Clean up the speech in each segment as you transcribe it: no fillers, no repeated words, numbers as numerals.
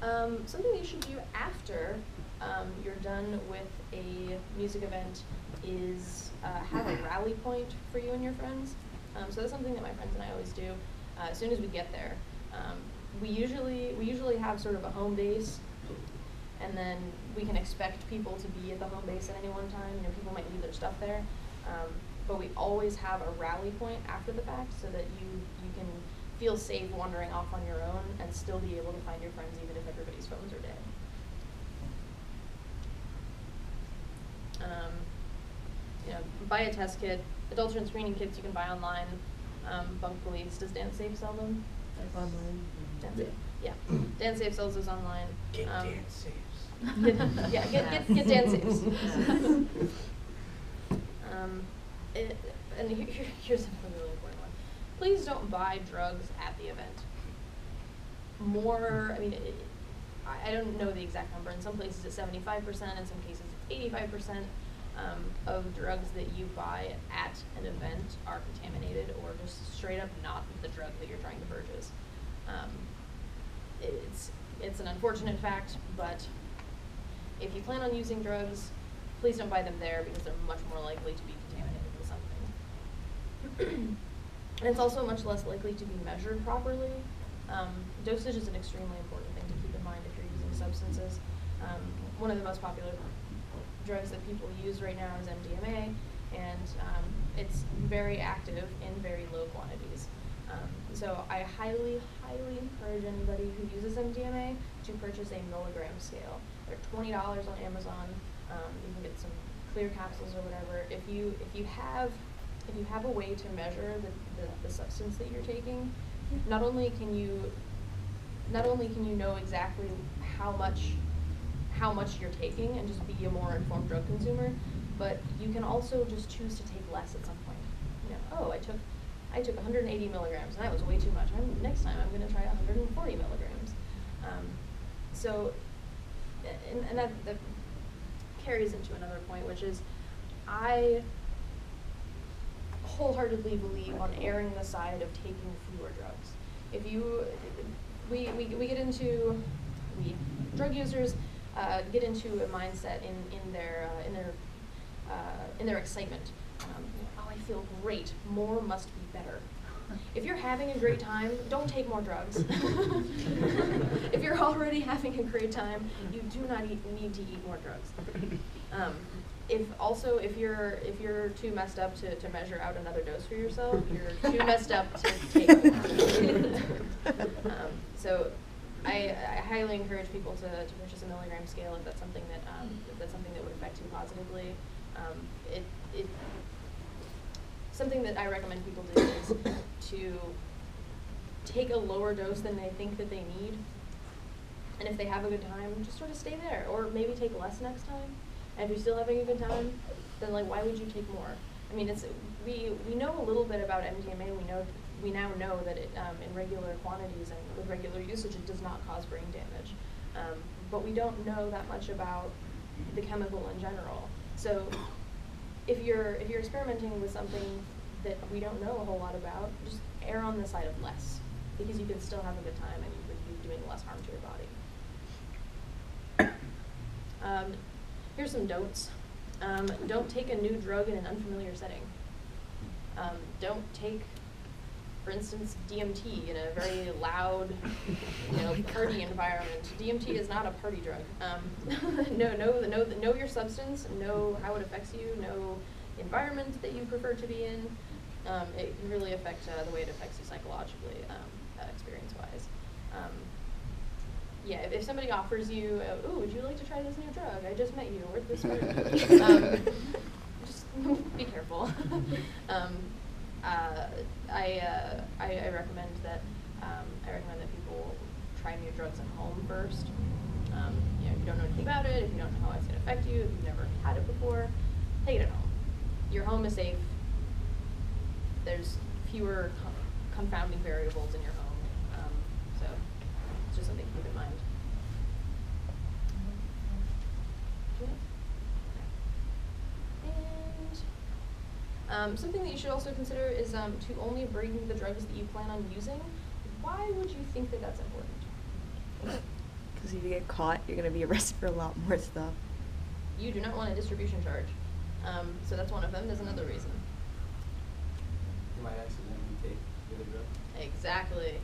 Something you should do after you're done with a music event is have a rally point for you and your friends. So that's something that my friends and I always do as soon as we get there. We usually have sort of a home base, and then we can expect people to be at the home base at any one time. You know, people might leave their stuff there, but we always have a rally point after the fact so that you can feel safe wandering off on your own and still be able to find your friends even if everybody's phones are dead. You know, buy a test kit. Adult and screening kits you can buy online. Bunk Police, does DanceSafe sell them? Online. DanceSafe, yeah. DanceSafe sells those online. Get DanceSafes. Yeah, get DanceSafes. And here's another really important one. Please don't buy drugs at the event. I mean, I don't know the exact number. In some places it's 75%, in some cases it's 85%. Of drugs that you buy at an event are contaminated or just straight up not the drug that you're trying to purchase. It's an unfortunate fact, but if you plan on using drugs, please don't buy them there because they're much more likely to be contaminated with something. And it's also much less likely to be measured properly. Dosage is an extremely important thing to keep in mind if you're using substances. One of the most popular drugs that people use right now is MDMA, and it's very active in very low quantities. So I highly, highly encourage anybody who uses MDMA to purchase a milligram scale. They're $20 on Amazon. You can get some clear capsules or whatever. If you have a way to measure the substance that you're taking, not only can you know exactly how much you're taking and just be a more informed drug consumer, but you can also just choose to take less at some point. You know, oh, I took 180 milligrams and that was way too much. Next time I'm going to try 140 milligrams. So, and that carries into another point, which is I wholeheartedly believe on erring the side of taking fewer drugs. If we get into drug users get into a mindset in their excitement. Oh, I feel great. More must be better. If you're having a great time, don't take more drugs. If you're already having a great time, you do not need to eat more drugs. If you're too messed up to measure out another dose for yourself, you're too messed up to take more. So I highly encourage people to purchase a milligram scale if that's something that would affect you positively. Something that I recommend people do is to take a lower dose than they think that they need, and if they have a good time, just sort of stay there, or maybe take less next time. And if you're still having a good time, then why would you take more? I mean, we know a little bit about MDMA. We now know that it, in regular quantities and with regular usage, it does not cause brain damage. But we don't know that much about the chemical in general. So if you're experimenting with something that we don't know a whole lot about, just err on the side of less, because you can still have a good time and you would be doing less harm to your body. Here's some don'ts. Don't take a new drug in an unfamiliar setting. Don't take, for instance, DMT in a very loud, party environment. DMT is not a party drug. Know your substance, know how it affects you, know the environment that you prefer to be in. It can really affect the way it affects you psychologically, experience-wise. Yeah, if somebody offers you, ooh, would you like to try this new drug? I just met you, worth this money. Just be careful. I recommend that people try new drugs at home first. If you don't know anything about it, if you don't know how it's going to affect you, if you've never had it before, take it at home. Your home is safe. There's fewer confounding variables in your home, so it's just something to keep in mind. And something that you should also consider is to only bring the drugs that you plan on using. Why would you think that that's important? Because if you get caught, you're going to be arrested for a lot more stuff. You do not want a distribution charge. So that's one of them. There's another reason. You might accidentally take the other drug. Exactly.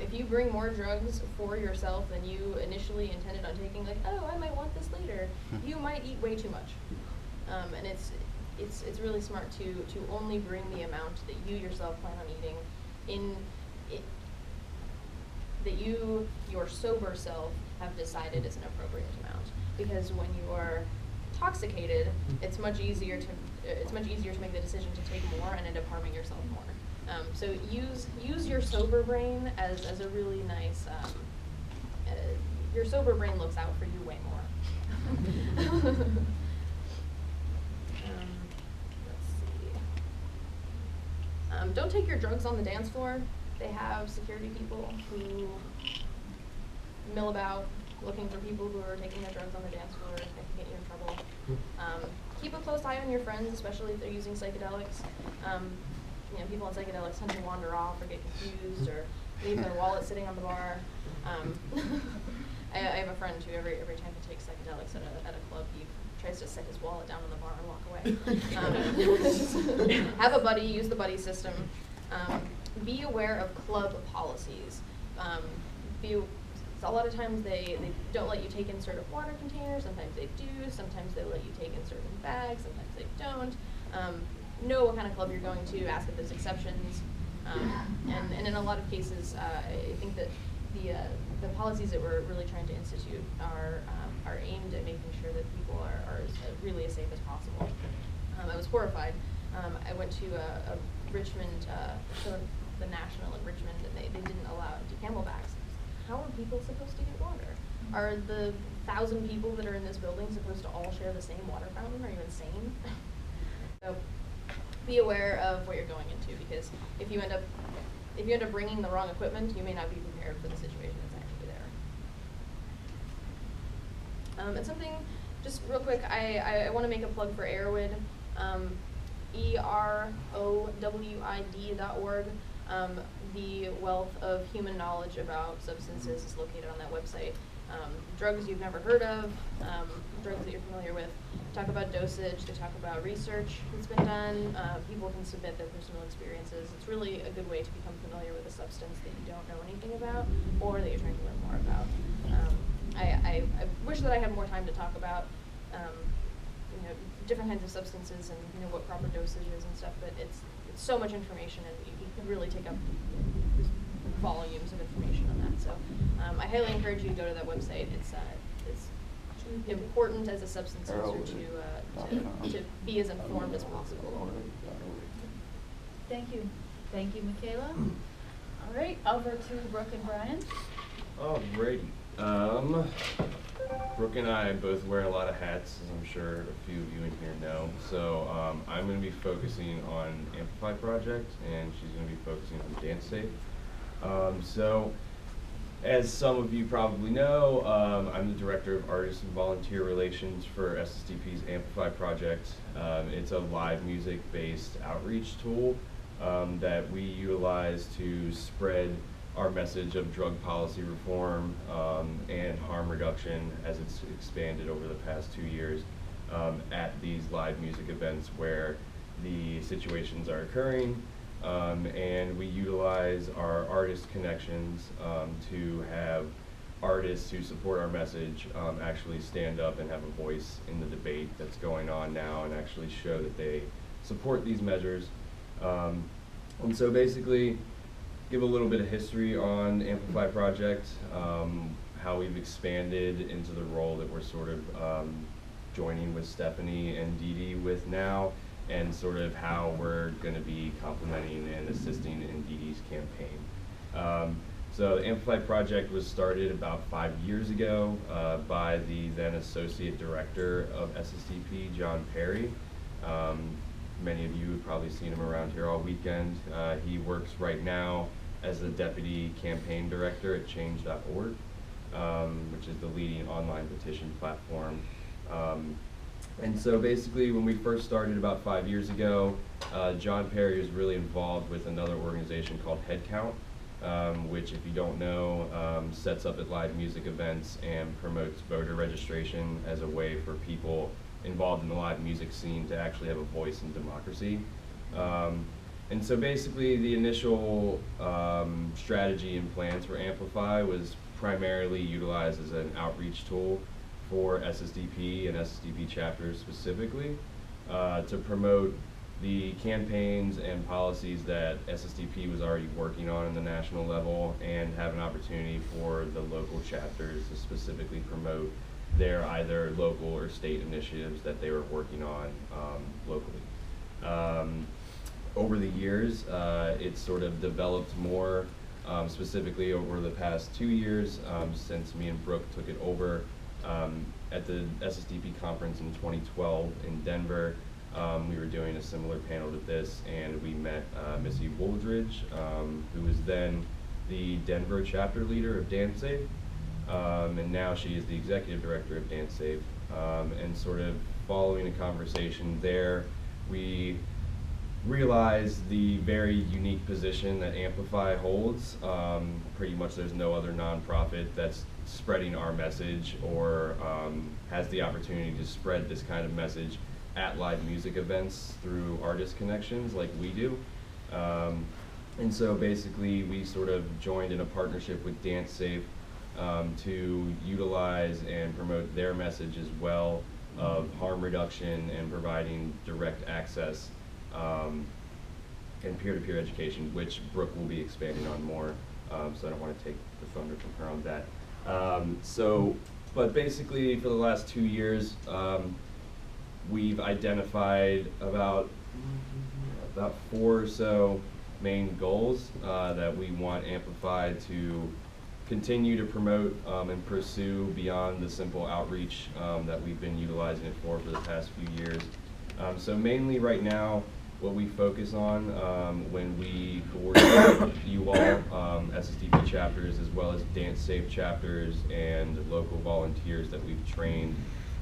If you bring more drugs for yourself than you initially intended on taking, like, oh, I might want this later, you might eat way too much. And it's really smart to only bring the amount that you yourself plan on eating that you, your sober self, have decided is an appropriate amount. Because when you are intoxicated, it's much easier to make the decision to take more and end up harming yourself more. So use your sober brain as a really nice. Your sober brain looks out for you way more. Let's see. Don't take your drugs on the dance floor. They have security people who mill about looking for people who are taking their drugs on the dance floor. That can get you in trouble. Keep a close eye on your friends, especially if they're using psychedelics. You know, people on psychedelics tend to wander off or get confused or leave their wallet sitting on the bar. I have a friend who every time he takes psychedelics at a club, he tries to set his wallet down on the bar and walk away. Have a buddy, use the buddy system. Be aware of club policies. A lot of times they don't let you take in certain water containers, sometimes they do, sometimes they let you take in certain bags, sometimes they don't. Know what kind of club you're going to, ask if there's exceptions, and in a lot of cases, I think that the policies that we're really trying to institute are aimed at making sure that people are really as safe as possible. I was horrified. I went to a Richmond, the National in Richmond, and they didn't allow empty camelbacks. How are people supposed to get water? Are the 1,000 people that are in this building supposed to all share the same water fountain? Are you insane? So be aware of what you're going into, because if you end up bringing the wrong equipment, you may not be prepared for the situation that's actually there. And something, just real quick, I want to make a plug for Erowid, EROWID.org. The wealth of human knowledge about substances is located on that website. Drugs you've never heard of, drugs that you're familiar with. Talk about dosage, they talk about research that's been done. People can submit their personal experiences. It's really a good way to become familiar with a substance that you don't know anything about or that you're trying to learn more about. I wish that I had more time to talk about different kinds of substances and what proper dosage is and stuff, but it's so much information, and you can really take up volumes of information on that. So I highly encourage you to go to that website. It's important as a substance user to be as informed as possible. Thank you. Thank you, Mikayla. All right, over to Brooke and Brian. Alrighty. Brooke and I both wear a lot of hats, as I'm sure a few of you in here know. So I'm going to be focusing on AMPLIFY project, and she's going to be focusing on DanceSafe. So, as some of you probably know, I'm the Director of Artist and Volunteer Relations for SSDP's AMPLIFY project. It's a live music-based outreach tool that we utilize to spread our message of drug policy reform and harm reduction as it's expanded over the past 2 years at these live music events where the situations are occurring. And we utilize our artist connections to have artists who support our message actually stand up and have a voice in the debate that's going on now and actually show that they support these measures. And so basically, give a little bit of history on the AMPLIFY project, how we've expanded into the role that we're sort of joining with Stefanie and Dede with now, and sort of how we're going to be complementing and assisting in Dede's campaign. So the AMPLIFY project was started about 5 years ago by the then Associate Director of SSDP, John Perry. Many of you have probably seen him around here all weekend. He works right now as the Deputy Campaign Director at change.org, which is the leading online petition platform. And so basically when we first started about 5 years ago, John Perry was really involved with another organization called Headcount, which, if you don't know, sets up at live music events and promotes voter registration as a way for people involved in the live music scene to actually have a voice in democracy. And so basically the initial strategy and plans for AMPLIFY was primarily utilized as an outreach tool for SSDP and SSDP chapters specifically, to promote the campaigns and policies that SSDP was already working on the national level, and have an opportunity for the local chapters to specifically promote their either local or state initiatives that they were working on locally. Over the years, it's sort of developed more, specifically over the past 2 years, since me and Brooke took it over at the SSDP conference in 2012 in Denver. We were doing a similar panel to this, and we met Missy Wooldridge, who was then the Denver chapter leader of DanceSafe, and now she is the executive director of DanceSafe. And sort of following a conversation there, we realized the very unique position that AMPLIFY holds. Pretty much there's no other nonprofit that's spreading our message, or has the opportunity to spread this kind of message at live music events through artist connections like we do. And so basically we sort of joined in a partnership with DanceSafe to utilize and promote their message as well of harm reduction and providing direct access and peer-to-peer education, which Brooke will be expanding on more, so I don't want to take the thunder from her on that. But basically for the last 2 years, we've identified about 4 or so main goals that we want AMPLIFY to continue to promote and pursue beyond the simple outreach that we've been utilizing it for the past few years. So mainly right now, what we focus on when we coordinate with you all, SSDP chapters, as well as DanceSafe chapters and local volunteers that we've trained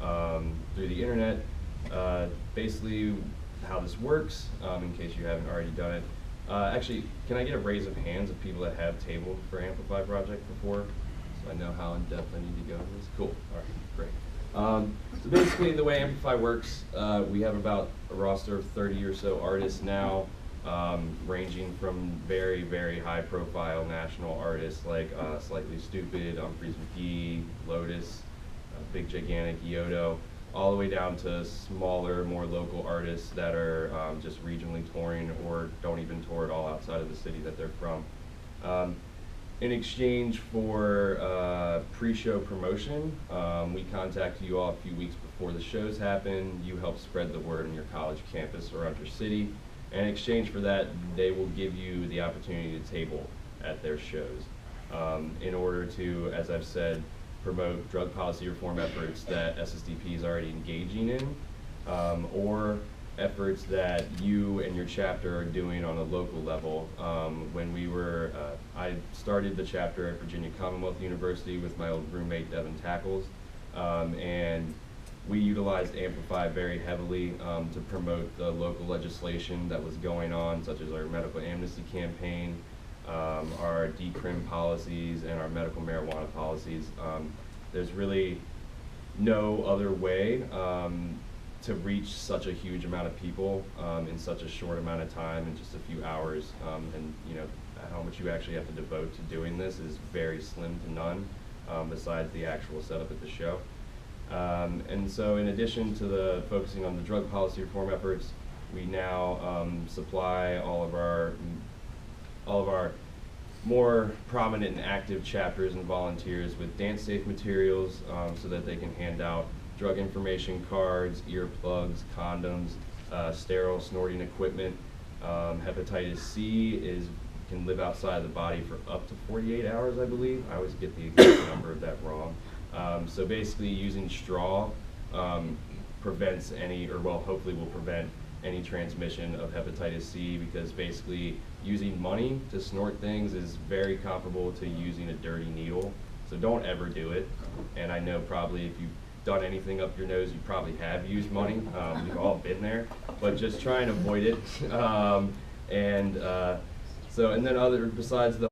through the internet. Basically how this works, in case you haven't already done it. Actually, can I get a raise of hands of people that have tabled for AMPLIFY project before? So I know how in depth I need to go in this. Cool, all right, great. So basically the way AMPLIFY works, we have about a roster of 30 or so artists now, ranging from very, very high profile national artists like Slightly Stupid, Humphreys McGee, Lotus, Big Gigantic, Yodo, all the way down to smaller, more local artists that are just regionally touring or don't even tour at all outside of the city that they're from. In exchange for pre-show promotion, we contact you all a few weeks before the shows happen. You help spread the word on your college campus around your city. And in exchange for that, they will give you the opportunity to table at their shows in order to, as I've said, promote drug policy reform efforts that SSDP is already engaging in, or efforts that you and your chapter are doing on a local level. When we were, I started the chapter at Virginia Commonwealth University with my old roommate Devin Tackles, and we utilized AMPLIFY very heavily to promote the local legislation that was going on, such as our medical amnesty campaign, our decrim policies, and our medical marijuana policies. There's really no other way to reach such a huge amount of people in such a short amount of time, in just a few hours, and you know how much you actually have to devote to doing this is very slim to none, besides the actual setup at the show. And so in addition to the focusing on the drug policy reform efforts, we now supply all of our more prominent and active chapters and volunteers with DanceSafe materials so that they can hand out drug information cards, earplugs, condoms, sterile snorting equipment. Hepatitis C can live outside the body for up to 48 hours, I believe. I always get the exact number of that wrong. So basically using straw prevents any, or well, hopefully will prevent any transmission of hepatitis C, because basically using money to snort things is very comparable to using a dirty needle. So don't ever do it. And I know probably if you've done anything up your nose, you probably have used money. We've all been there, but just try and avoid it. And then besides the